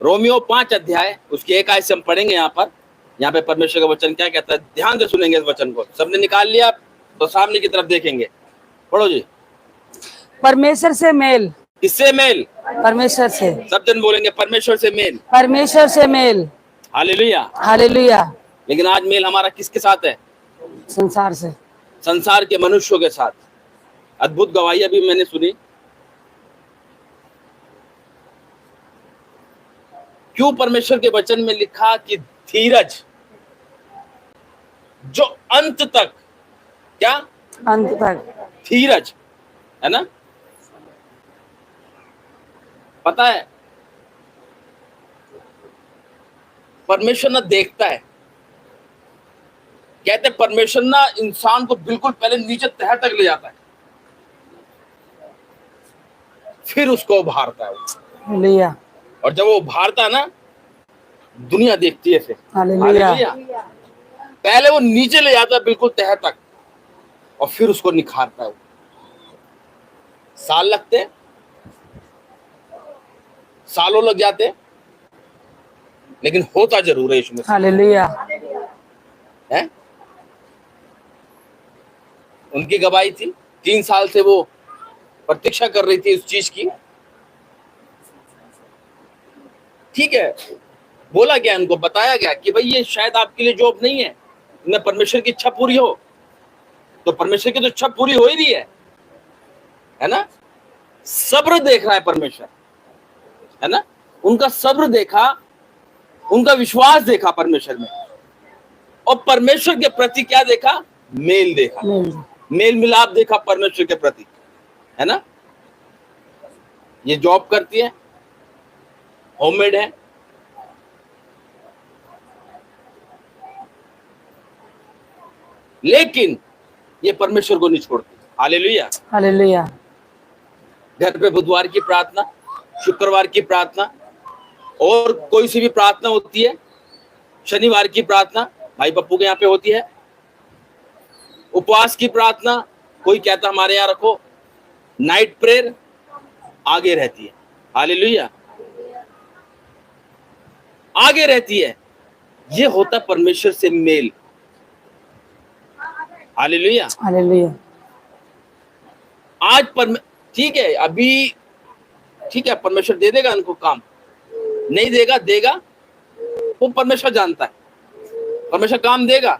Romeo 5 अध्याय उसकी 1 आयत से हम पढ़ेंगे। यहाँ पे परमेश्वर का वचन क्या कहता है, ध्यान से सुनेंगे इस वचन को। सबने निकाल लिया तो सामने की तरफ देखेंगे, पढ़ो जी। परमेश्वर से मेल। किससे मेल? परमेश्वर से। सब जन बोलेंगे परमेश्वर से मेल। परमेश्वर से मेल। Hallelujah, hallelujah. लेकिन आज मेल हमारा किसके साथ है? संसार से, संसार के मनुष्यों के साथ। अद्भुत गवाही अभी मैंने सुनी। क्यों परमेश्वर के वचन में लिखा कि धीरज जो अंत तक, क्या अंत तक, धीरज है ना। पता है परमेश्वर ना देखता है, कहते हैं परमेश्वर ना इंसान को बिल्कुल पहले नीचे तह तक ले जाता है, फिर उसको उभारता है। हालेलुया। और जब वो उभारता है ना, दुनिया देखती है फिर। हालेलुया। हालेलुया। पहले वो नीचे ले जाता है बिल्कुल तह तक, और फिर उसको निखारता है। साल लगते, सालों लग जाते, लेकिन होता जरूर है यीशु मसीह। हालेलुया। है उनकी गवाही थी, 3 साल से वो प्रतीक्षा कर रही थी उस चीज की। ठीक है, बोला गया, उनको बताया गया कि भाई ये शायद आपके लिए जॉब नहीं है, न परमेश्वर की इच्छा पूरी हो। तो परमेश्वर की तो इच्छा पूरी हो ही रही है ना। सब्र देख रहा है परमेश्वर, है ना। उनका सब्र देखा, उनका विश्वास देखा परमेश्वर में, और परमेश्वर के प्रति क्या देखा? मेल देखा, मेल मिलाप देखा परमेश्वर के प्रति, है ना। ये जॉब करती है, होममेड है, लेकिन ये परमेश्वर को नहीं छोड़ती। Hallelujah, hallelujah. घर पे बुधवार की प्रार्थना, शुक्रवार की प्रार्थना, और कोई सी भी प्रार्थना होती है, शनिवार की प्रार्थना भाई पप्पू के यहाँ पे होती है, उपवास की प्रार्थना कोई कहता हमारे यहाँ रखो, नाइट प्रेयर आगे रहती है। हालेलुया, आगे रहती है। ये होता परमेश्वर से मेल। Hallelujah, hallelujah. आज ठीक है, अभी ठीक है, परमेश्वर दे देगा उनको काम, नहीं देगा, देगा, वो परमेश्वर जानता है। परमेश्वर काम देगा,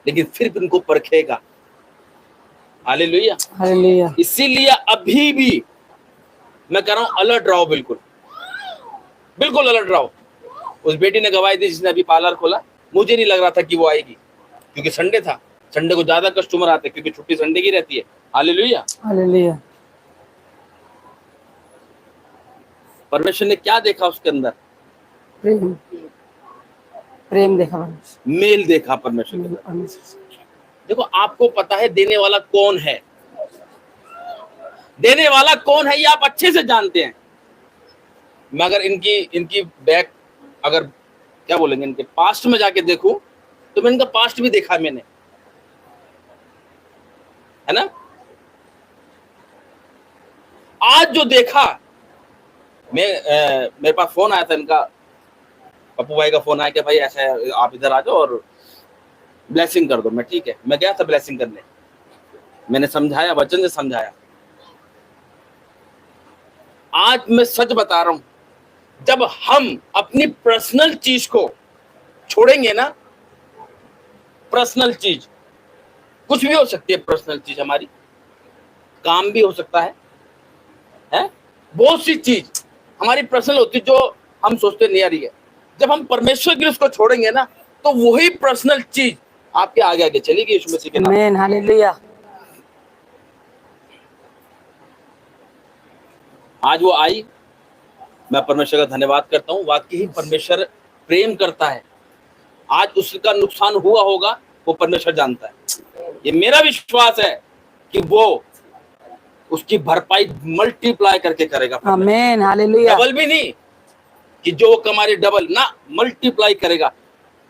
लेकिन फिर उनको परखेगा। Hallelujah, hallelujah. इसीलिए अभी भी मैं कह रहा हूं, अलर्ट रहो, बिल्कुल बिल्कुल अलर्ट रहो। उस बेटी ने गवाही दी जिसने अभी पार्लर खोला, मुझे नहीं लग रहा था कि वो आएगी, क्योंकि संडे था। संडे को ज्यादा कस्टमर आते, क्योंकि छुट्टी संडे की रहती है। Hallelujah, hallelujah. परमेश्वर ने क्या देखा उसके अंदर? प्रेम, प्रेम देखा, मेल देखा परमेश्वर के अंदर। देखो, आपको पता है देने वाला कौन है, देने वाला कौन है ये आप अच्छे से जानते हैं। मैं अगर इनकी बैक, अगर क्या बोलेंगे, इनके पास्ट में जाके देखूं, तो मैं इनका पास्ट भी देखा मैंने, है ना। आज जो देखा, मेरे पास फोन आया था इनका, पप्पू भाई का फोन आया कि भाई ऐसा है, आप इधर आ जाओ और ब्लेसिंग कर दो। मैं ठीक है, मैं गया था ब्लेसिंग करने, मैंने समझाया, वचन से समझाया। आज मैं सच बता रहा हूं, जब हम अपनी पर्सनल चीज को छोड़ेंगे ना, पर्सनल चीज कुछ भी हो सकती है, पर्सनल चीज हमारी काम भी हो सकता है बहुत सी चीज हमारी पर्सनल होती जो हम सोचते नहीं आ रही है। जब हम परमेश्वर के लिए उसको छोड़ेंगे ना, तो वही पर्सनल चीज आपके आगे आगे चलेगी यीशु मसीह के नाम। आमीन, हालेलुया। आज वो आई, मैं परमेश्वर का धन्यवाद करता हूँ। वाकई ही परमेश्वर प्रेम करता है। आज उसका नुकसान हुआ होगा, वो परमेश्वर जानता है। ये मेरा विश्वास है कि वो उसकी भरपाई मल्टीप्लाई करके करेगा। आमीन, हालेलुया। डबल भी नहीं कि जो वो कमा रही डबल ना, मल्टीप्लाई करेगा।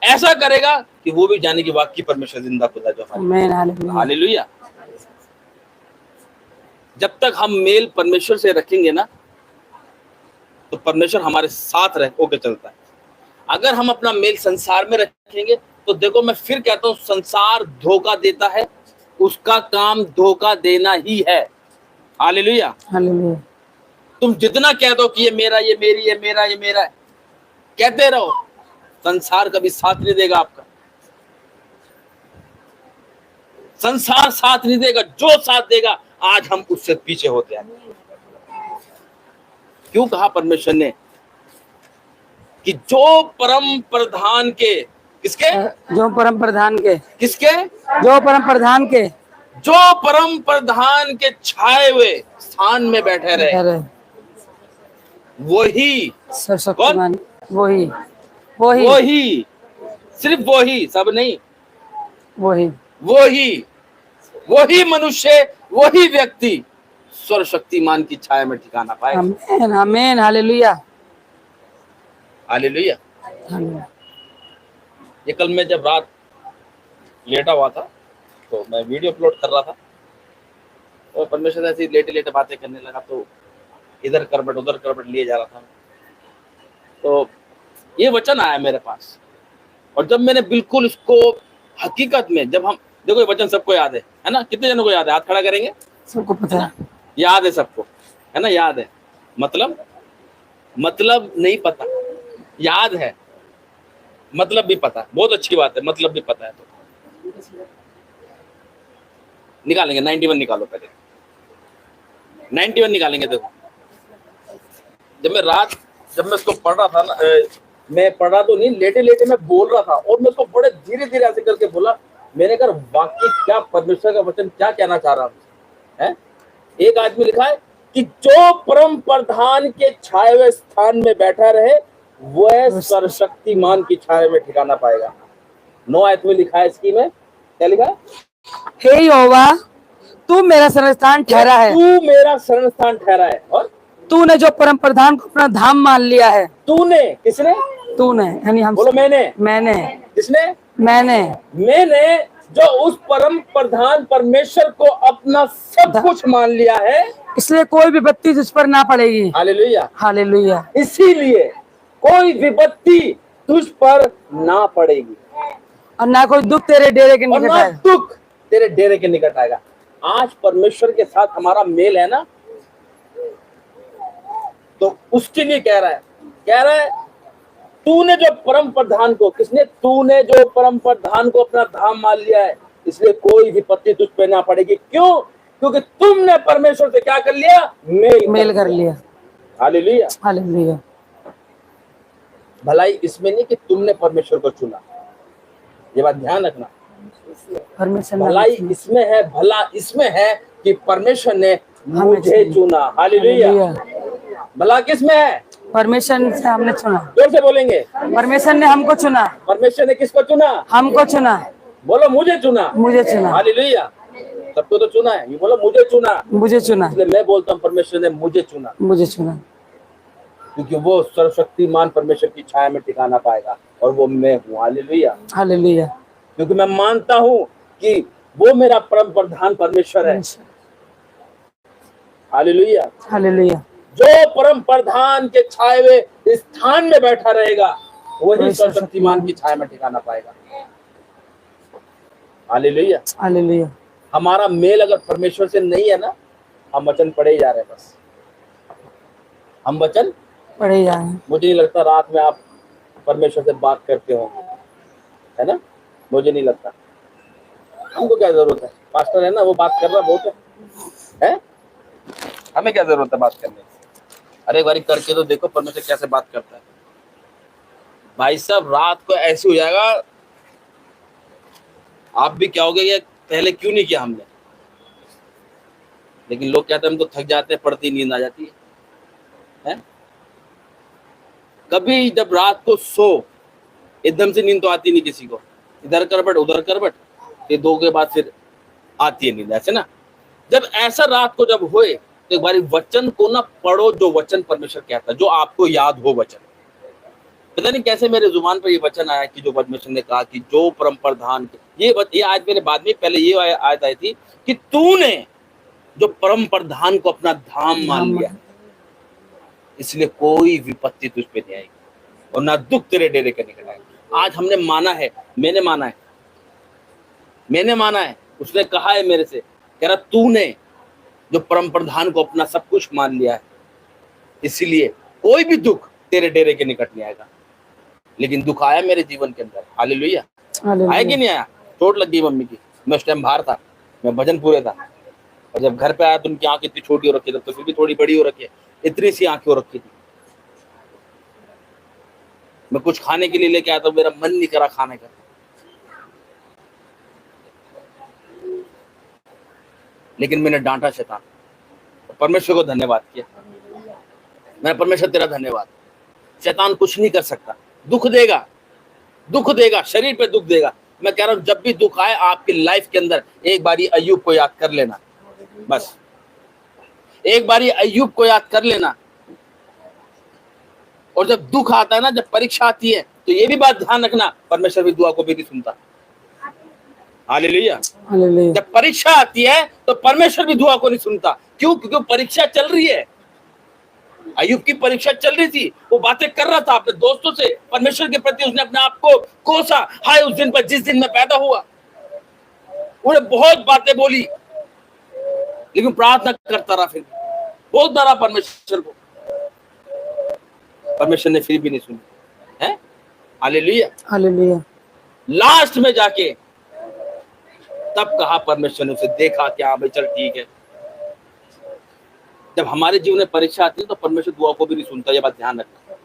ऐसा करेगा कि वो भी जाने की वाकई परमेश्वर जिंदा खुदा जो। आमीन, हालेलुया। हालेलुया। जब तक हम मेल परमेश्वर से रखेंगे ना, तो परमेश्वर हमारे साथ रह होकर चलता है। अगर हम अपना मेल संसार में रखेंगे तो देखो, मैं फिर कहता हूं, संसार धोखा देता है, उसका काम धोखा देना ही है। हालेलुया। हालेलुया। तुम जितना कह दो कि ये मेरा, ये मेरी, ये मेरा, ये मेरा है, कहते रहो, संसार कभी साथ नहीं देगा आपका। संसार साथ नहीं देगा, जो साथ देगा आज हम उससे पीछे होते हैं। क्यों कहा परमेश्वर ने कि जो परम प्रधान के, किसके, जो परम प्रधान के, किसके, जो परम प्रधान के, जो परम प्रधान के छाए हुए स्थान में बैठे रहे, अरे वही, सर्वशक्तिमान, वही वही वही, सिर्फ वही, सब नहीं, वही वही, वही मनुष्य, वही व्यक्ति सर्वशक्तिमान की छाया में ठिकाना पाएगा। आमीन आमीन। Hallelujah hallelujah. हालेलुया। ये कल मैं जब रात लेटा हुआ था तो मैं वीडियो अपलोड कर रहा था, तो परमेश्वर ऐसी लेटे लेटे बातें करने लगा, तो इधर करबट उधर करबट लिए जा रहा था। तो ये वचन आया मेरे पास, और जब मैंने बिल्कुल इसको हकीकत में, जब हम देखो, ये वचन सबको याद है ना? कितने जनों को याद है? हाथ खड़ा करेंगे। सबको पता है, याद है सबको, है ना? याद है, मतलब नहीं पता, याद है, मतलब भी पता। बहुत अच्छी बात है, मतलब भी पता है। तो निकालेंगे 91, निकालो पहले 91 निकालेंगे। देखो, जब मैं इसको पढ़ रहा था ना, मैं पढ़ रहा तो नहीं, लेटे लेटे मैं बोल रहा था, और मैं उसको बड़े धीरे धीरे ऐसे करके बोला। मैंने कहा वाकई क्या परमेश्वर का वचन क्या कहना चाह रहा है। एक आदमी लिखा है कि जो परम प्रधान के छाए हुए स्थान में बैठा रहे, वह सर्वशक्तिमान की छाया में ठिकाना पाएगा। 9 आयत में लिखा है, इसकी में क्या लिखा है? हे यहोवा, तू मेरा शरणस्थान ठहरा है, तू मेरा शरणस्थान ठहरा है। और तूने जो परम प्रधान को अपना धाम मान लिया है। तूने, किसने? तूने, यानी हम, बोलो मैंने। किसने? मैंने जो उस परम प्रधान परमेश्वर को अपना सब कुछ मान लिया है, इसलिए कोई विपत्ति तुझ पर ना पड़ेगी। हालेलुया। हालेलुया। इसीलिए कोई विपत्ति तुझ पर ना पड़ेगी, और ना कोई दुख तेरे डेरे के और निकट ना आएगा। दुख तेरे डेरे के निकट आएगा। आज परमेश्वर के साथ हमारा मेल है ना, तो उसके लिए कह रहा है तूने जो परम प्रधान को, किसने? तूने जो परम प्रधान को अपना धाम मान लिया है, इसलिए कोई विपत्ति तुझ पे ना पड़ेगी। क्यों? क्योंकि तुमने परमेश्वर से क्या कर लिया? मेल कर लिया। हालेलुया। हालेलुया। भलाई इसमें नहीं कि तुमने परमेश्वर को चुना, ये बात ध्यान रखना। परमेश्वर ने भलाई इसमें है, भला इसमें है कि परमेश्वर ने मुझे चुना। हालेलुया। भला किसमें है? परमेश्वर से हमने चुना। जोर से बोलेंगे, परमेश्वर ने हमको चुना। परमेश्वर ने किसको चुना? हमको चुना। बोलो मुझे चुना। मुझे चुना। हालेलुया। सबको तो चुना है, ये बोलो मुझे चुना। मुझे चुना। इसलिए मैं बोलता हूँ परमेश्वर ने मुझे चुना, मुझे चुना, क्योंकि वो सर्वशक्तिमान परमेश्वर की छाया में ठिकाना पाएगा, और वो मैं हूँ। हालेलुया। हालेलुया। क्योंकि मैं मानता हूँ कि वो मेरा परम प्रधान परमेश्वर है। हालेलुया। हालेलुया। जो परम प्रधान के छाए हुए स्थान में बैठा रहेगा, वही सर्वशक्तिमान की छाया में ठिकाना पाएगा। हालेलुया। हालेलुया। हमारा मेल अगर परमेश्वर से नहीं है ना, हम वचन पढ़े ही जा रहे हैं, बस हम वचन पढ़े जा रहे हैं। मुझे नहीं लगता रात में आप परमेश्वर से बात करते हो, है ना? मुझे नहीं लगता। हमको क्या जरूरत है, पास्टर है ना, वो बात कर रहा बहुत है, हमें क्या जरूरत है बात करने की? अरे एक बारी करके तो देखो परमेश्वर कैसे बात करता है। भाई साहब, रात को ऐसे हो जाएगा, आप भी क्या होगे, ये पहले क्यों नहीं किया हमने? लेकिन लोग कहते हैं हम तो थक जाते हैं, पड़ती नींद आ जाती है? कभी जब रात को सो, एकदम से नींद तो आती नहीं किसी को, इधर करबट उधर करबट, ये 2 के बाद फिर आती है नींद, ऐसे ना। जब ऐसा रात को जब होए, तो एक बारी वचन को ना पढ़ो, जो वचन परमेश्वर कहता है, जो आपको याद हो वचन। पता नहीं कैसे मेरे जुबान पर ये वचन आया कि जो परमेश्वर ने कहा कि जो परम प्रधान, ये आज मेरे बाद में, पहले ये आयत आई थी कि तूने जो परम प्रधान को अपना धाम मान लिया। इसलिए कोई विपत्ति तुझ पे नहीं आएगी और ना दुख तेरे डेरे के निकट आएगा। आज हमने माना है, मैंने माना है, उसने कहा है मेरे से, कह रहा तूने जो परम प्रधान को अपना सब कुछ मान लिया है, इसीलिए कोई भी दुख तेरे डेरे के निकट नहीं आएगा। लेकिन दुख आया मेरे जीवन के अंदर, हालेलुया, आया कि नहीं आया? चोट लग गई मम्मी की, मैं उस टाइम बाहर था, मैं भजन पूरे था, और जब घर पे आया तो उनकी आंख इतनी छोटी हो रखी थी, तो फिर भी थोड़ी बड़ी हो रखी है, इतनी सी आंखें हो रखी थी। मैं कुछ खाने के लिए लेके आया तो मेरा मन नहीं करा खाने का, लेकिन मैंने डांटा शैतान, परमेश्वर को धन्यवाद किया, मैं परमेश्वर तेरा धन्यवाद। शैतान कुछ नहीं कर सकता, दुख देगा, शरीर पे दुख देगा। मैं कह रहा हूं जब भी दुख आए आपकी लाइफ के अंदर एक बारी अय्यूब को याद कर लेना, बस एक बारी अय्यूब को याद कर लेना। और जब दुख आता है ना, जब परीक्षा आती है, तो ये भी बात ध्यान रखना, परमेश्वर भी दुआ को भी नहीं सुनता। हालेलुया। जब परीक्षा आती है तो परमेश्वर भी दुआ को नहीं सुनता। क्यों? क्योंकि परीक्षा चल रही है। अय्यूब की परीक्षा चल रही थी, वो बातें कर रहा था अपने दोस्तों से, परमेश्वर के प्रति उसने अपने आप को कोसा। हाय उस दिन पर जिस दिन मैं पैदा हुआ, उन्हें बहुत बातें बोली, लेकिन प्रार्थना करता रहा, फिर बोलता रहा परमेश्वर को, परमेश्वर ने फिर भी नहीं सुनी है। हालेलुया। लास्ट में जाके तब कहा परमेश्वर ने उसे, देखा कि हाँ भाई चल ठीक है। जब हमारे जीवन में परीक्षा आती है तो परमेश्वर दुआ को भी नहीं सुनता, ये बात ध्यान रखना।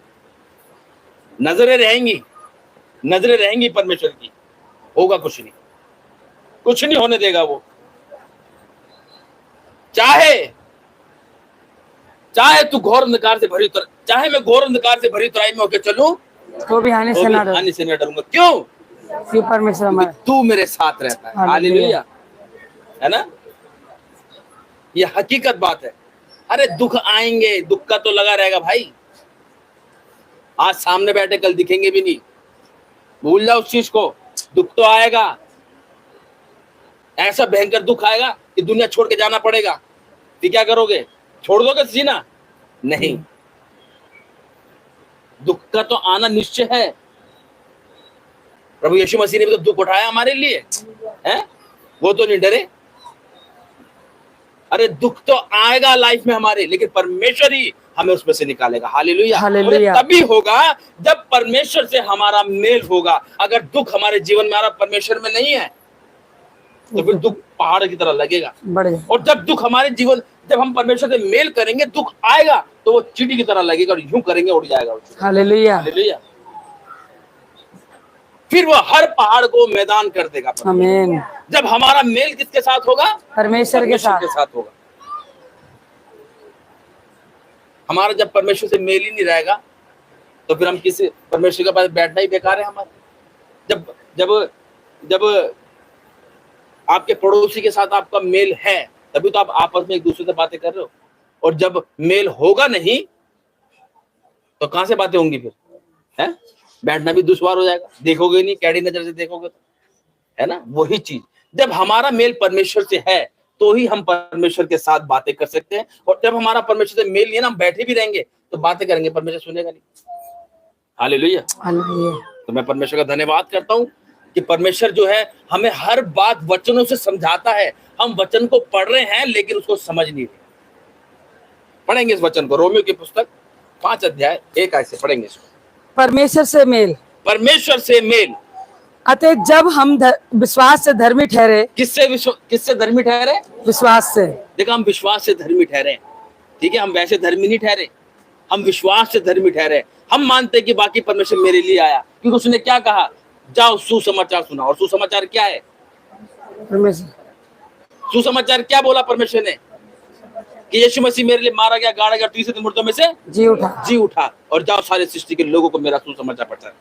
नजरें रहेंगी परमेश्वर की, होगा कुछ नहीं होने देगा वो। चाहे तू घोर अंधकार से भरी, चाहे मैं घोर अंधकार से भरी तराई में होकर चलूं तो भी हानि से ना डरूंगा। क्यों? परमेश्वर तू मेरे साथ रहता है। हालेलुया, है ना? ये हकीकत बात है। अरे दुख आएंगे, दुख का तो लगा रहेगा भाई। आज सामने बैठे, कल दिखेंगे भी नहीं, भूल जाओ उस चीज को। दुख तो आएगा, ऐसा भयंकर दुख आएगा कि दुनिया छोड़ के जाना पड़ेगा। फिर क्या करोगे? छोड़ दोगे जीना? नहीं, दुख का तो आना निश्चय है। प्रभु यीशु मसीह ने भी तो दुख उठाया हमारे लिए, है? वो तो नहीं डरे। अरे दुख तो आएगा लाइफ में हमारे, लेकिन परमेश्वर ही हमें उसमें से निकालेगा। हालेलुया। तभी होगा जब परमेश्वर से हमारा मेल होगा। अगर दुख हमारे जीवन में आ रहा, परमेश्वर में नहीं है, तो फिर दुख पहाड़ की तरह लगेगा। और जब दुख हमारे जीवन, जब हम परमेश्वर से मेल करेंगे, दुख आएगा तो वो चींटी की तरह लगेगा और यूं करेंगे उड़ जाएगा। हालेलुया। फिर वो हर पहाड़ को मैदान कर देगा। आमीन। जब हमारा मेल किसके साथ होगा? परमेश्वर के साथ होगा। हमारा जब परमेश्वर से मेल ही नहीं रहेगा, तो फिर हम किसी परमेश्वर के पास बैठना ही बेकार है हमारा। जब आपके पड़ोसी के साथ आपका मेल है, तभी तो आप आपस में एक दूसरे से बातें कर रहे हो। और जब मेल होगा नहीं, तो कहां से बातें होंगी फिर? है? बैठना भी दुश्वार हो जाएगा, देखोगे नहीं, कैडी नजर से देखोगे तो, है ना? वही चीज, जब हमारा मेल परमेश्वर से है, तो ही हम परमेश्वर के साथ बातें कर सकते हैं। और जब हमारा परमेश्वर से मेल नहीं है ना, हम बैठे भी रहेंगे तो बातें करेंगे, परमेश्वर सुनेगा नहीं। हालेलुया। तो मैं परमेश्वर का धन्यवाद करता हूँ कि परमेश्वर जो है हमें हर बात वचनों से समझाता है। हम वचन को पढ़ रहे हैं, लेकिन उसको समझ नहीं रहे। पढ़ेंगे इस वचन को, रोमियो की पुस्तक 5 अध्याय 1 आयत से पढ़ेंगे इसको। परमेश्वर से मेल। अतः जब हम विश्वास से धर्मी ठहरे। किससे धर्मी ठहरे? विश्वास से। देखो, हम विश्वास से धर्मी ठहरे, ठीक है? हम वैसे धर्मी नहीं ठहरे, हम विश्वास से धर्मी ठहरे। हम मानते कि बाकी परमेश्वर मेरे लिए आया, क्योंकि उसने क्या कहा? जाओ सुसमाचार सुना। और सुसमाचार क्या है? सुसमाचार क्या बोला परमेश्वर ने? कि यीशु मसीह मेरे लिए मारा गया, गाड़ा गया, तीसरे दिन मुर्दों में से जी उठा। और जाओ सारे सृष्टि के लोगों को मेरा सुसमाचार प्रचार।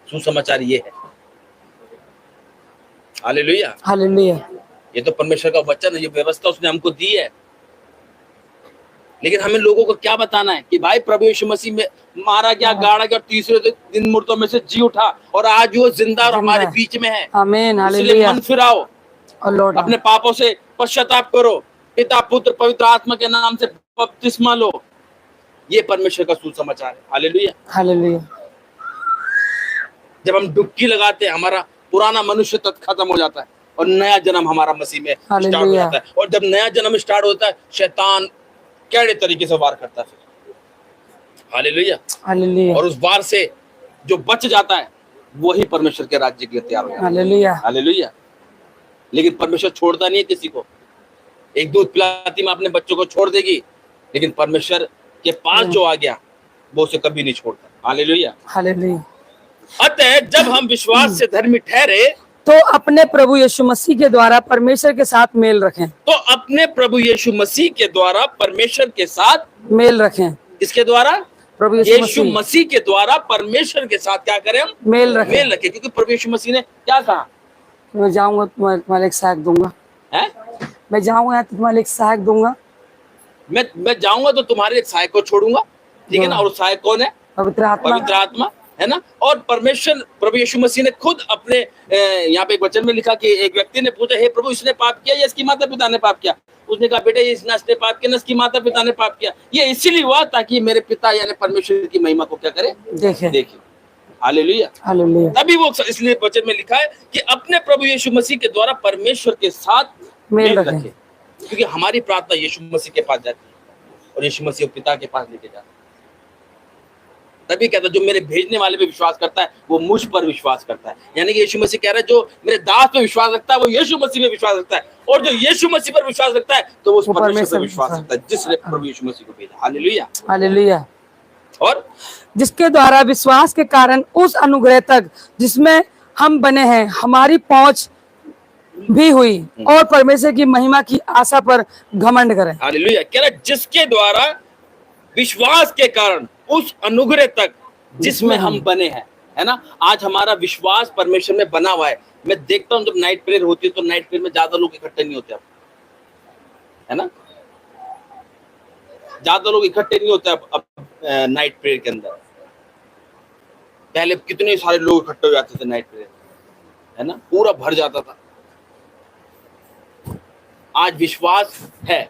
सुसमाचार ये है। हालेलुया। ये तो परमेश्वर का वचन है, ये व्यवस्था उसने हमको दी है। लेकिन हमें लोगों को क्या बताना है कि भाई प्रभु यीशु मसीह में मारा गया, गाड़ा गया, तीसरे दिन मुर्दों में से जी उठा, और आज वो जिंदा और हमारे बीच में है। आमीन। हालेलुया। मन फिराओ, अपने पापों से पश्चाताप करो, पिता पुत्र पवित्र आत्मा के नाम से बपतिस्मा लो, ये परमेश्वर का सुसमाचार है। हालेलुया। हालेलुया। जब हम डुबकी लगाते हैं, हमारा पुराना मनुष्य तत्व खत्म हो जाता है और नया जन्म हमारा मसीह में स्टार्ट हो हालेलुया। जाता है। और जब नया जन्म स्टार्ट होता है, शैतान कैड़े तरीके से वार करता है फिर। हालेलुया। हालेलुया। और उस वार से जो बच जाता है वही परमेश्वर के राज्य के लिए तैयार हो जाता है। हालेलुया। हालेलुया। लेकिन परमेश्वर छोड़ता नहीं है किसी को। एक दूध पिलाती माँ अपने बच्चों को छोड़ देगी, लेकिन परमेश्वर के पास जो आ गया वो उसे कभी नहीं छोड़ता। हालेलुया। हालेलुया। अतः जब हम विश्वास से धर्मी ठहरे तो अपने प्रभु यीशु मसीह के द्वारा परमेश्वर के साथ मेल रखें। तो अपने प्रभु यीशु मसीह के द्वारा परमेश्वर के साथ मेल रखें। इसके द्वारा प्रभु यीशु मसीह के द्वारा परमेश्वर के साथ क्या करें हम? मेल रखें। मेल रखें। क्योंकि प्रभु यीशु मसीह ने क्या कहा? मैं जाऊंगा तुम्हारे एक सहायक दूंगा। है? मैं जाऊंगा तुम्हारे एक सहायक दूंगा। मैं जाऊंगा तो तुम्हारे एक सहायक को छोड़ूंगा, ठीक है ना। और सहायक कौन है? पवित्र आत्मा। पवित्र आत्मा, है ना। और परमेश्वर प्रभु यीशु मसीह ने खुद अपने यहाँ पे एक वचन में लिखा कि एक व्यक्ति ने पूछा, हे प्रभु, इसने पाप किया या इसकी माता पिता ने पाप किया? उसने कहा, बेटा, इसने पाप किया ना इसकी माता पिता ने पाप किया। ये इसीलिए हुआ ताकि मेरे पिता यानी परमेश्वर की महिमा को क्या करे? देखे। हालेलुया। हालेलुया। तभी वो इसलिए वचन में लिखा है कि अपने प्रभु यीशु मसीह के द्वारा परमेश्वर के साथ मेल रखे। क्योंकि हमारी प्रार्थना यीशु मसीह के पास जाती है और यीशु मसीह पिता के पास लेके जाता है। तभी कहता है, जो मेरे भेजने वाले पे विश्वास करता है वो मुझ पर विश्वास करता है। यानी कि यीशु मसीह कह रहा है, जो मेरे दास पे विश्वास रखता है वो यीशु मसीह पे विश्वास रखता है, और जो यीशु मसीह पर विश्वास रखता है तो वो उस परमेश्वर पे विश्वास रखता है जिसने प्रभु यीशु मसीह को भेजा। हालेलुया। हालेलुया। और जिसके द्वारा विश्वास के कारण उस अनुग्रह तक जिसमें हम बने हैं हमारी पहुंच भी हुई, और परमेश्वर की महिमा की आशा पर घमंड करें। हालेलुया। कह रहा जिसके द्वारा विश्वास के कारण उस अनुग्रह तक जिसमें हम बने हैं, है ना। आज हमारा विश्वास परमेश्वर में बना हुआ है। मैं देखता हूँ जब नाइट प्रेयर होती है तो नाइट प्रेयर में ज्यादा लोग इकट्ठे नहीं होते अब, है ना। ज्यादा लोग इकट्ठे नहीं होते अब नाइट प्रेयर के अंदर। पहले कितने सारे लोग इकट्ठे हो जाते थे नाइट प्रेयर, है ना, पूरा भर जाता था। आज विश्वास है।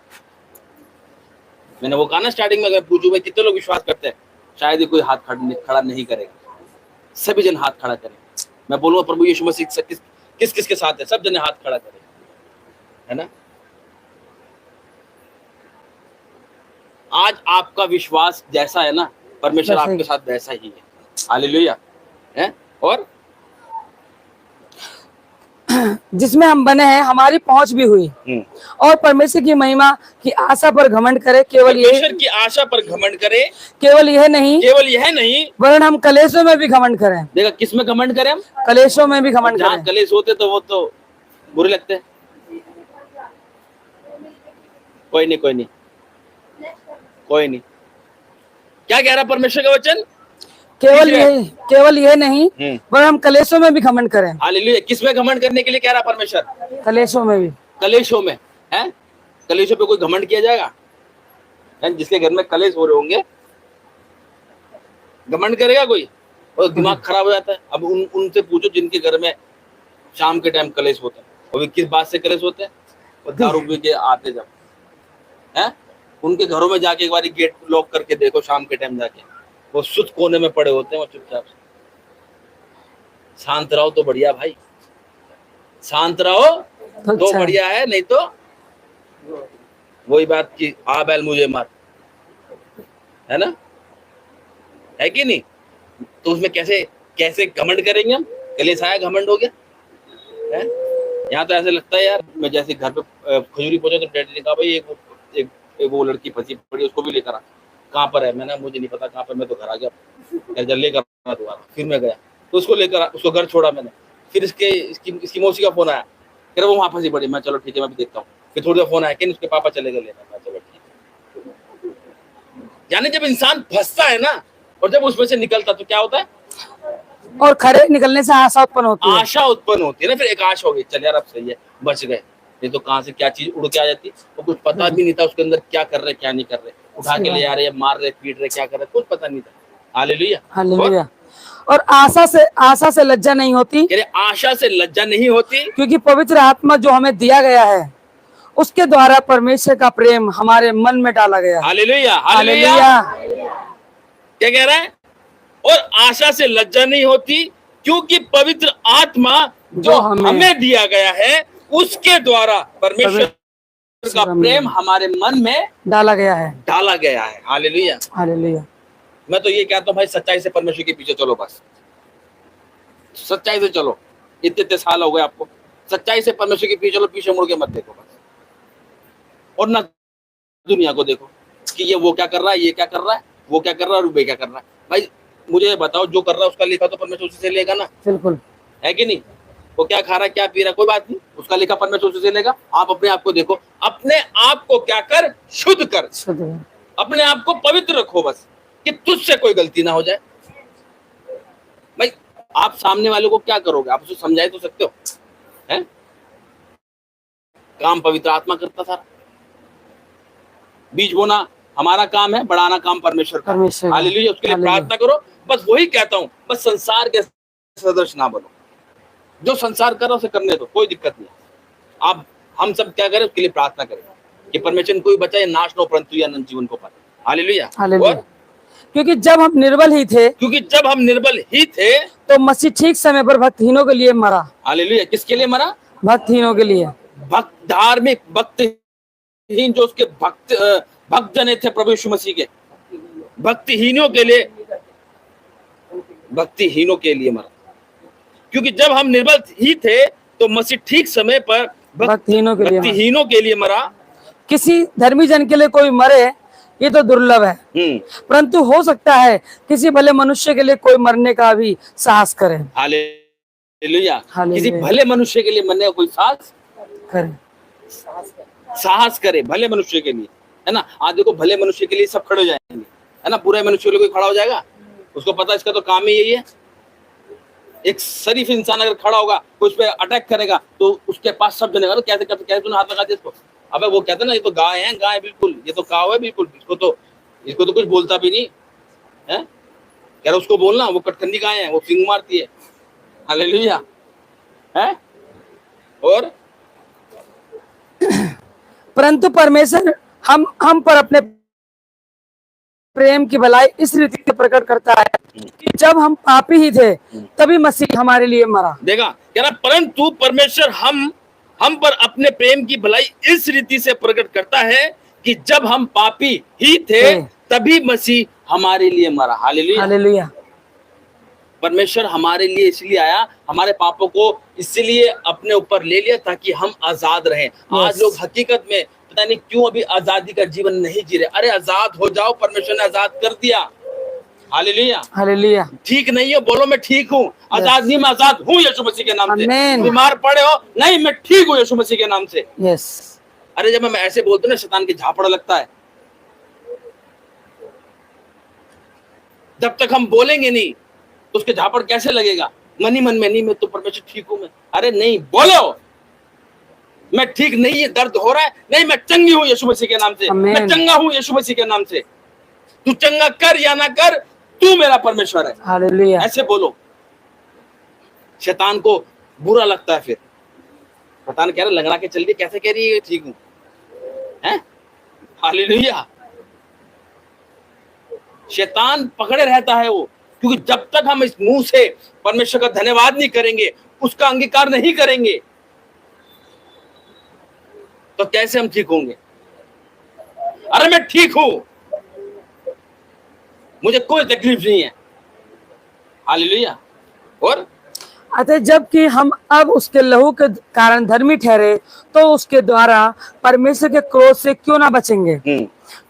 मैंने वो कहा ना स्टार्टिंग में, अगर पूछूं मैं कितने लोग विश्वास करते हैं, शायद ही कोई हाथ खड़ा नहीं करेगा। सभी जन हाथ खड़ा करें। मैं बोलूंगा प्रभु यीशु मसीह किस किस के साथ है, सब जने हाथ खड़ा करें, है ना। आज आपका विश्वास जैसा है ना, परमेश्वर आपके साथ वैसा ही है। हालेलुया। है। और जिसमें हम बने हैं हमारी पहुंच भी हुई, और परमेश्वर की महिमा की आशा पर घमंड करे। परमेश्वर की आशा पर घमंड करे। केवल यह नहीं वरन हम कलेशों में भी घमंड करें। देखा, किस में घमंड करें हम? कलेशों में भी घमंड करें। कलेश होते तो वो तो बुरे लगते हैं। कोई नहीं। क्या कह रहा परमेश्वर का वचन? केवल यह नहीं वरन हम कलेशों में भी घमंड करें। हालेलुया। किस में घमंड करने के लिए कह रहा परमेश्वर? कलेशों में भी। कलेशों में है। कलेशों पे कोई घमंड किया जाएगा? जिसके घर में कलेश हो रहे होंगे घमंड करेगा कोई? और दिमाग खराब हो जाता है। अब उनसे पूछो जिनके घर में शाम के टाइम कलेश होता है, और किस बात से कलेश होते हैं? और दारू पी के आते जब है, उनके घरों में जाके एक बार गेट लॉक करके देखो, शाम के टाइम जाके वो सुत कोने में पड़े होते हैं, वो चुपचाप। शांत रहो तो बढ़िया भाई, शांत रहो तो बढ़िया है, नहीं तो वही बात की आ बैल मुझे मार, है ना, है कि नहीं। तो उसमें कैसे घमंड करेंगे हम? कलेश आया, घमंड हो गया है। यहाँ तो ऐसे लगता है यार, मैं जैसे घर पे खजूरी पहुंचा तो डैडी ने कहा, भाई एक वो लड़की फंसी पड़ी, उसको भी लेकर आ। कहाँ पर है? मैंने मुझे नहीं पता कहाँ पर, मैं तो घर आ गया। लेकर दोबारा फिर मैं गया तो उसको लेकर उसको घर छोड़ा मैंने। फिर इसकी मौसी का फोन आया, कह रहा वो वहाँ फंसी पड़ी। मैं चलो ठीक है, मैं भी देखता हूँ। फिर थोड़ी देर फोन आया कि उसके पापा चले गए लेना। मैं चलो ठीक है। यानी जब इंसान फंसता है ना, और जब उसमें से निकलता तो क्या होता है? और खड़े निकलने से आशा उत्पन्न होती है। आशा उत्पन्न होती है ना। फिर एक आशा हो गई, चल यार अब सही है, बच गए। नहीं तो कहाँ से क्या चीज उड़ के आ जाती, और कुछ पता भी नहीं था उसके अंदर क्या कर रहे क्या नहीं कर रहे। उठा के ले आ रहे, मार रहे, पीट रहे, क्या कर रहे, कुछ पता नहीं था। हालेलुया। हालेलुया। और आशा से लज्जा नहीं होती। आशा से लज्जा नहीं होती, क्योंकि पवित्र आत्मा जो हमें दिया गया है उसके द्वारा परमेश्वर का प्रेम हमारे मन में डाला गया। Hallelujah, hallelujah. हालेलुया। क्या कह रहा है? और आशा से लज्जा नहीं होती, क्योंकि पवित्र आत्मा जो हमें दिया गया है उसके द्वारा परमेश्वर का प्रेम हमारे मन में डाला गया है। Hallelujah, hallelujah. मैं तो ये कहता हूँ भाई, सच्चाई से परमेश्वर के पीछे चलो, बस सच्चाई से चलो। इतने साल हो गए आपको, सच्चाई से परमेश्वर के पीछे चलो, पीछे मुड़ के मत देखो बस। और ना दुनिया को देखो कि ये वो क्या कर रहा है, ये क्या कर रहा है, वो क्या कर रहा है, और वे क्या कर रहा है। भाई मुझे बताओ, जो कर रहा है उसका लेखा तो परमेश्वर उसी से लेगा ना। बिल्कुल, है कि नहीं? वो क्या खा रहा है, क्या पी रहा है, कोई बात नहीं, उसका लेखा परमेश्वर उसी से लेगा। आप अपने आप को देखो, अपने आप को क्या कर, शुद्ध कर, अपने आप को पवित्र रखो, बस कि तुझसे कोई गलती ना हो जाए। भाई आप सामने वाले को क्या करोगे, आप उसे समझाए तो सकते हो, हैं? काम पवित्र आत्मा करता था। बीज बोना हमारा काम है, बढ़ाना काम परमेश्वर का। हालेलुया, उसके लिए प्रार्थना करो। बस वही कहता हूँ, बस संसार के सदस्य ना बनो। जो संसार कर रहा है उसे करने दो, कोई दिक्कत नहीं। आप हम सब क्या करें, उसके लिए प्रार्थना करें कि परमेश्वर कोई बचाए, नाश न हो परंतु या अनंत जीवन को पाए। Hallelujah, hallelujah. क्योंकि जब हम निर्बल ही थे, तो मसीह ठीक समय पर भक्तहीनों के लिए मरा। हालेलुया, किसके लिए मरा? भक्तहीनों के लिए। भक्त, धार्मिक भक्तहीन जो उसके भक्त जने थे प्रभु यीशु मसीह के, भक्तिहीनों के लिए मरा। क्योंकि जब हम निर्बल ही थे तो मसीह ठीक समय पर भक्तहीनों के लिए मरा। किसी धर्मी जन के लिए कोई मरे ये तो दुर्लभ है, परंतु हो सकता है किसी भले मनुष्य के लिए कोई मरने का भी साहस करे। हालेलुया, किसी भले मनुष्य के लिए मरने का कोई साहस करे, भले मनुष्य के लिए, है ना। आज देखो, भले मनुष्य के लिए सब खड़े हो जाएंगे, है ना। बुरे मनुष्य के लिए कोई खड़ा हो जाएगा? उसको पता इसका तो काम ही यही है। एक शरीफ इंसान अगर खड़ा होगा, उस पर अटैक करेगा, तो उसके पास सब जने तो कैसे तूने हाथ लगा दिया इसको? अबे वो कहते ना, ये तो गाय है, गाय बिल्कुल, ये तो काव है बिल्कुल, इसको तो कुछ बोलता भी नहीं है। कह रहा उसको बोलना, वो कटकंदी गाय है, वो सिंग मारती है। हालेलुया, है। और परंतु परमेश्वर हम पर अपने प्रेम की भलाई इस रीति से प्रकट करता है कि जब हम पापी ही थे तभी मसीह हमारे लिए मरा। देखा, कह रहा परंतु परमेश्वर हम पर अपने प्रेम की भलाई इस रीति से प्रकट करता है कि जब हम पापी ही थे तभी मसीह हमारे लिए मरा। Hallelujah, hallelujah. परमेश्वर हमारे लिए इसलिए आया, हमारे पापों को इसलिए अपने ऊपर ले लिया ताकि हम आजाद रहें। आज लोग हकीकत में पता नहीं क्यों अभी आजादी का जीवन नहीं जी रहे। अरे आजाद हो जाओ, परमेश्वर ने आजाद कर दिया। Hallelujah, hallelujah. ठीक नहीं हो, बोलो मैं ठीक हूँ। आजाद नहीं, मैं आजाद हूँ यीशु मसीह के नाम से। बीमार पड़े हो, नहीं मैं ठीक हूँ यीशु मसीह के नाम से। अरे जब मैं ऐसे बोलता हूँ ना, शैतान की झापड़ लगता है। जब तक हम बोलेंगे नहीं तो उसके झापड़ कैसे लगेगा? मन ही मन में, नहीं मैं तो परमेश्वर ठीक हूं मैं। अरे नहीं, बोलो मैं ठीक नहीं है, दर्द हो रहा है, नहीं मैं चंगी हूं यीशु मसीह के नाम से, मैं चंगा हूं यीशु मसीह के नाम से। तू चंगा कर या ना कर, तू मेरा परमेश्वर है। हालेलुया, ऐसे बोलो। शैतान को बुरा लगता है, फिर शैतान कह रहा लंगड़ा के चल रही, कैसे कह रही है ठीक हूं, हैं? हालेलुया। शैतान पकड़े रहता है वो, क्योंकि जब तक हम इस मुंह से परमेश्वर का धन्यवाद नहीं करेंगे, उसका अंगीकार नहीं करेंगे, तो कैसे हम ठीक होंगे? अरे मैं ठीक हूं, मुझे कोई तकलीफ नहीं है। हालेलुया। और अतः जबकि हम अब उसके लहू के कारण धर्मी ठहरे, तो उसके द्वारा परमेश्वर के क्रोध से क्यों ना बचेंगे?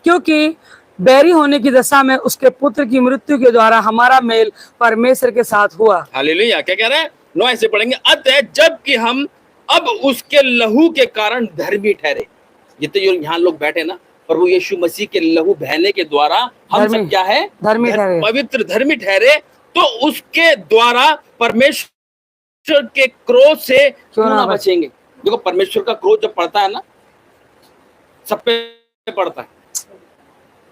क्योंकि बैरी होने की दशा में उसके पुत्र की मृत्यु के द्वारा हमारा मेल परमेश्वर के साथ हुआ। हालेलुया। क्या कह रहा है? 9 ऐसे पढ़ेंगे, अतः जबकि हम अब उसके लहू के कारण धर्मी ठहरे। ये तो यहाँ लोग बैठे ना, प्रभु यीशु मसीह के लहू बहने के द्वारा हम सब क्या है? धर्मी ठहरे, पवित्र धर्मी ठहरे। तो उसके द्वारा परमेश्वर के क्रोध से क्यों ना बचेंगे? देखो, परमेश्वर का क्रोध जब पड़ता है ना, सब पे पड़ता है।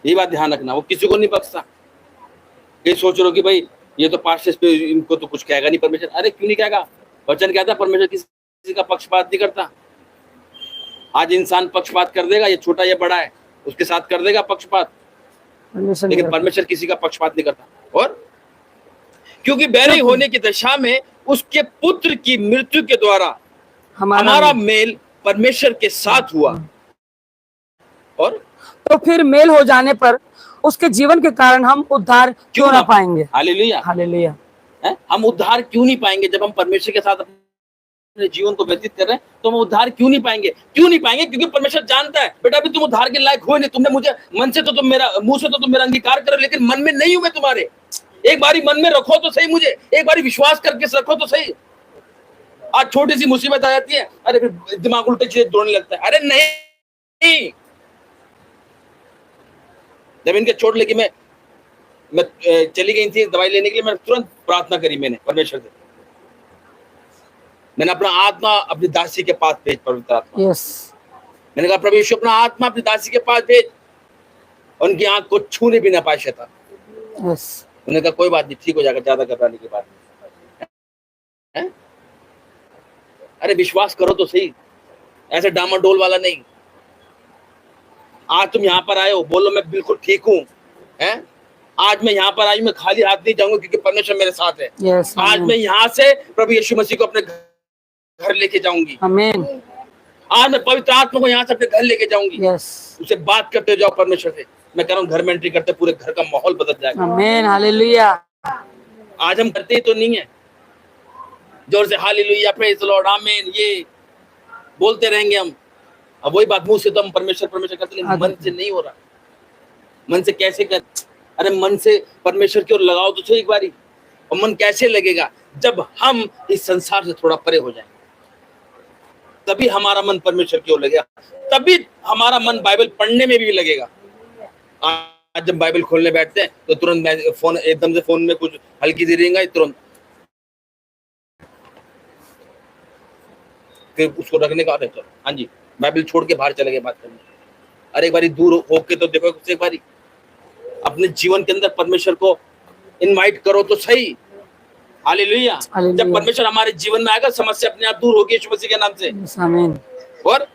ये बात ध्यान रखना, वो किसी को नहीं बख्शता। ये सोच रहे हो कि भाई ये तो पास्टर्स पे, इनको तो कुछ कहेगा नहीं परमेश्वर। अरे क्यों नहीं कहेगा? वचन कहता है परमेश्वर किसी का पक्षपात नहीं करता। आज इंसान पक्षपात कर देगा, ये छोटा ये बड़ा है, उसके साथ कर देगा पक्षपात, परमेश्वर नहीं लेकिन करता। परमेश्वर किसी का पक्षपात नहीं करता। और क्योंकि बैरी होने की दशा में उसके पुत्र की मृत्यु के द्वारा हमारा मेल परमेश्वर के साथ हुआ, और तो फिर मेल हो जाने पर उसके जीवन के कारण हम उद्धार क्यों ना पाएंगे? हालेलुया। हालेलुया। हम उद्धार क्यों नहीं पाएंगे? जब हम परमेश्वर के साथ अपने जीवन को व्यतीत कर रहे हैं तो हम उद्धार क्यों नहीं पाएंगे? क्यों नहीं पाएंगे? क्योंकि परमेश्वर जानता है बेटा अभी तुम उद्धार के लायक हो नहीं, तुमने मुझे मन से तो तुम मेरा, मुंह से तो तुम मेरा अंगीकार करो, लेकिन मन में नहीं हूं मैं तुम्हारे। एक बारी मन में रखो तो सही, मुझे एक बारी विश्वास करके रखो तो सही। आज छोटी सी मुसीबत आ जाती है, अरे फिर दिमाग उल्टे चीजें दौड़ने लगता है। अरे नहीं, जब इनके चोट लगी, मैं चली गई थी दवाई लेने के लिए, मैंने तुरंत प्रार्थना करी, मैंने परमेश्वर से, मैंने अपना आत्मा अपनी दासी के पास भेज, पवित्र आत्मा। मैंने कहा प्रभु यीशु अपना आत्मा अपनी दासी के पास भेज, उनकी आंख को छूने भी ना पाए शैतान। उन्होंने कहा कोई बात नहीं, ठीक हो जाएगा ज्यादा घबराने के बाद। अरे विश्वास करो तो सही, ऐसे डामाडोल वाला नहीं। आज तुम यहाँ पर आए हो, बोलो मैं बिल्कुल ठीक हूँ, आज मैं यहाँ पर आई, मैं खाली हाथ नहीं जाऊंगा क्योंकि परमेश्वर मेरे साथ है। आज मैं यहाँ से प्रभु यीशु मसीह को अपने घर लेके जाऊंगी। आमीन। आज मैं पवित्र आत्मा को यहाँ से अपने घर लेके जाऊंगी। उसे बात करते जाओ परमेश्वर से। मैं कह रहा हूँ घर में एंट्री करते पूरे घर का माहौल बदल जाएगा। आमीन, हालेलुया। आज हम करते ही तो नहीं है। जोर से हालेलुया, प्रेज द लॉर्ड, आमीन, ये बोलते रहेंगे हम। अब वही बात, मुंह से तो हम परमेश्वर परमेश्वर करते, लेकिन मन से नहीं हो रहा। मन से कैसे कर? अरे मन से परमेश्वर की ओर लगाओ तो सही एक बारी। और मन कैसे लगेगा? जब हम इस संसार से थोड़ा परे हो जाएंगे, तभी हमारा मन परमेश्वर की ओर लगेगा, तभी हमारा मन बाइबल पढ़ने में भी लगेगा। आज जब बाइबल खोलने बैठते हैं तो तुरंत फोन, एकदम से फोन में कुछ हल्की सी रिंग आई, तुरंत फिर उसको रखने का, अरे हाँ जी बाइबल छोड़ के बाहर चले गए बात करने। अरे एक बारी दूर होके तो देखो, एक बारी अपने जीवन के अंदर परमेश्वर को इनवाइट करो तो सही। हालेलुया। जब परमेश्वर हमारे जीवन में आएगा, समस्या अपने आप दूर होगी यीशु मसीह के नाम से। आमीन। और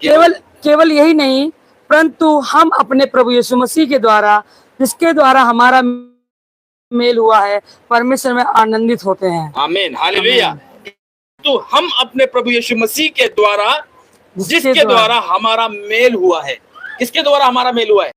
केवल यही नहीं, परंतु हम अपने प्रभु यीशु मसीह के द्वारा, जिसके द्वारा हमारा मेल हुआ है, परमेश्वर में आनंदित होते हैं। आमीन, हालेलुया। तो हम अपने प्रभु यीशु मसीह के द्वारा, जिसके द्वारा हमारा मेल हुआ है, किसके द्वारा हमारा मेल हुआ है?